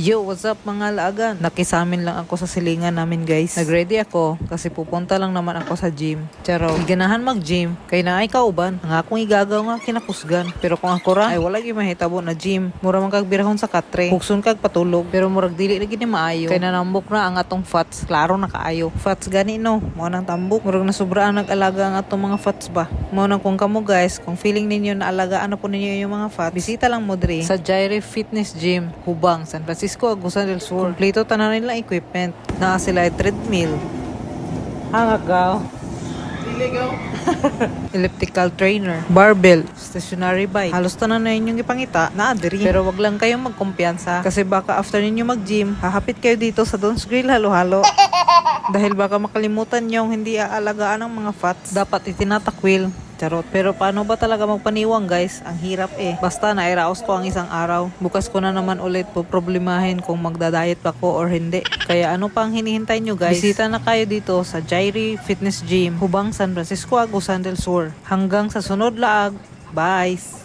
Yo, what's up mga laagan? Nakisamin lang ako sa silingan namin guys. Nagready ako kasi pupunta lang naman ako sa gym. Charo, iganahan mag-gym kay naay kauban. Ang akong igagaw nga kinakusgan. Pero kung ako ra ay wala gyud mahitabo na gym. Mura man kag birahon sa katre. Hugson kag patulog pero murag dili na gid ni maayo. Kay nanambok na ang atong fats. Klaro na kaayo. Fats gani no. Mo nang tambok. Murag nasubra ang nag-alaga ang atong mga fats ba. Mo nang kung kamo guys, kung feeling ninyo na alagaan na po ninyo yung mga fats, bisita lang mo diri sa Gyre Fitness Gym, Hubang, San Francisco, Agusan del Sur. Kompleto tanan nila equipment. Naa sila ay treadmill, hangagaw, elliptical trainer, barbell, stationary bike. Halos tanan na inyong ipangita na diri. Pero wag lang kayong magkumpiyansa kasi baka after ninyo mag-gym, hahapit kayo dito sa Don's Grill halo-halo. Dahil baka makalimutan nyo hindi aalagaan ng mga fats. Dapat itinatakwil. Charot. Pero paano ba talaga magpaniwang guys? Ang hirap eh. Basta nairaos ko ang isang araw. Bukas ko na naman ulit po problemahin kung magda-diet pa ko or hindi. Kaya ano pa ang hinihintay nyo guys? Bisita na kayo dito sa Gyre Fitness Gym, Hubang, San Francisco, Agusan del Sur. Hanggang sa sunod laag. Bye!